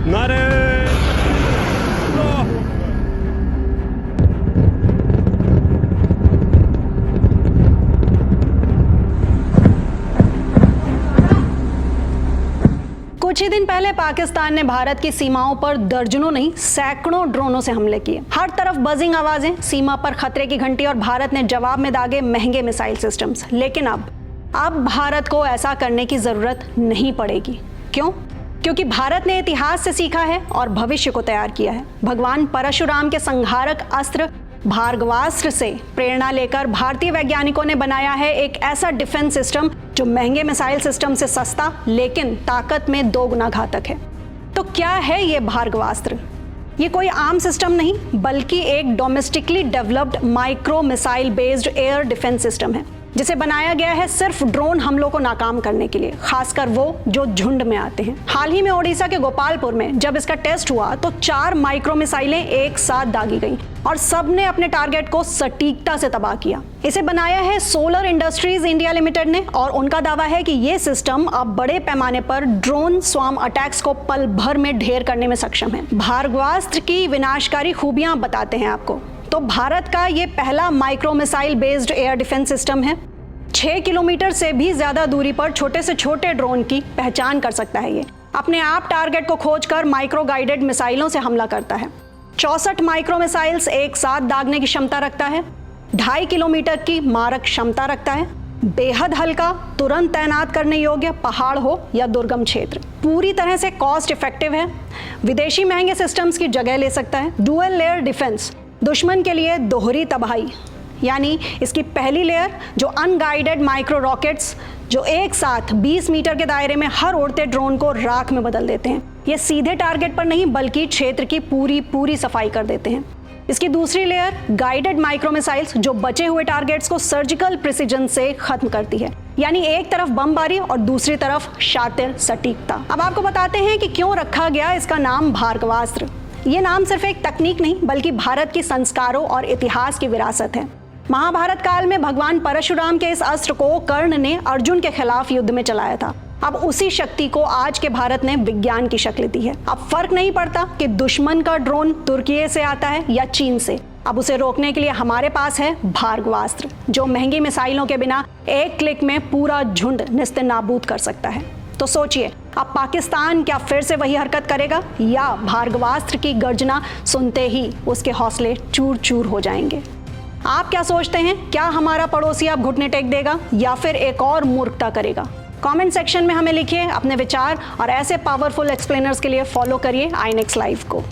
नारे कुछ ही दिन पहले पाकिस्तान ने भारत की सीमाओं पर दर्जनों नहीं सैकड़ों ड्रोनों से हमले किए। हर तरफ बजिंग आवाजें, सीमा पर खतरे की घंटी और भारत ने जवाब में दागे महंगे मिसाइल सिस्टम्स। लेकिन अब भारत को ऐसा करने की जरूरत नहीं पड़ेगी। क्यों? क्योंकि भारत ने इतिहास से सीखा है और भविष्य को तैयार किया है। भगवान परशुराम के संहारक अस्त्र भार्गवास्त्र से प्रेरणा लेकर भारतीय वैज्ञानिकों ने बनाया है एक ऐसा डिफेंस सिस्टम जो महंगे मिसाइल सिस्टम से सस्ता लेकिन ताकत में 2 गुना घातक है। तो क्या है ये भार्गवास्त्र? ये कोई आम सिस्टम नहीं बल्कि एक domestically developed micro missile based air defence system है, जिसे बनाया गया है सिर्फ ड्रोन हमलों को नाकाम करने के लिए, खासकर वो जो झुंड में आते हैं। हाल ही में ओडिशा के गोपालपुर में जब इसका टेस्ट हुआ तो 4 माइक्रो मिसाइलें एक साथ दागी गईं और सबने अपने टारगेट को सटीकता से तबाह किया। इसे बनाया है सोलर इंडस्ट्रीज इंडिया लिमिटेड ने और उनका दावा है कि ये सिस्टम अब बड़े पैमाने पर ड्रोन स्वार्म अटैक्स को पल भर में ढेर करने में सक्षम है। भार्गवास्त्र की विनाशकारी खूबियां बताते हैं आपको। तो भारत का ये पहला micro missile based air defence system है। 6 किलोमीटर से भी ज्यादा दूरी पर छोटे से छोटे ड्रोन की पहचान कर सकता है। ये अपने आप टारगेट को खोजकर माइक्रो गाइडेड मिसाइलों से हमला करता है। 64 माइक्रो मिसाइल्स एक साथ दागने की क्षमता रखता है। 2.5 किलोमीटर की मारक क्षमता रखता है। बेहद हल्का, तुरंत तैनात करने योग्य, पहाड़ हो या दुर्गम क्षेत्र। पूरी तरह से कॉस्ट इफेक्टिव है। विदेशी महंगे सिस्टम्स की जगह ले सकता है। डुअल लेयर डिफेंस, दुश्मन के लिए दोहरी तबाही, यानी इसकी पहली लेयर जो अनगाइडेड माइक्रो रॉकेट्स जो एक साथ 20 मीटर के दायरे में हर उड़ते ड्रोन को राख में बदल देते हैं। ये सीधे टारगेट पर नहीं बल्कि क्षेत्र की पूरी सफाई कर देते हैं। इसकी दूसरी लेयर गाइडेड माइक्रो मिसाइल्स जो बचे हुए टारगेट्स को सर्जिकल प्रिसिजन से खत्म करती है, यानी एक तरफ बमबारी और दूसरी तरफ शातिर सटीकता। अब आपको बताते हैं कि क्यों रखा गया इसका नाम भार्गवास्त्र। ये नाम सिर्फ एक तकनीक नहीं बल्कि भारत की संस्कारों और इतिहास की विरासत है। महाभारत काल में भगवान परशुराम के इस अस्त्र को कर्ण ने अर्जुन के खिलाफ युद्ध में चलाया था। अब उसी शक्ति को आज के भारत ने विज्ञान की शक्ल दी है। अब फर्क नहीं पड़ता कि दुश्मन का ड्रोन तुर्की से आता है या चीन से। अब उसे रोकने के लिए हमारे पास है भार्गवास्त्र, जो महंगी मिसाइलों के बिना एक क्लिक में पूरा झुंड नेस्तनाबूद कर सकता है। तो सोचिए, अब पाकिस्तान क्या फिर से वही हरकत करेगा या भार्गवास्त्र की गर्जना सुनते ही उसके हौसले चूर चूर हो जाएंगे? आप क्या सोचते हैं? क्या हमारा पड़ोसी अब घुटने टेक देगा या फिर एक और मूर्खता करेगा? कमेंट सेक्शन में हमें लिखिए अपने विचार और ऐसे पावरफुल एक्सप्लेनर्स के लिए फॉलो करिए आईनेक्स लाइव को।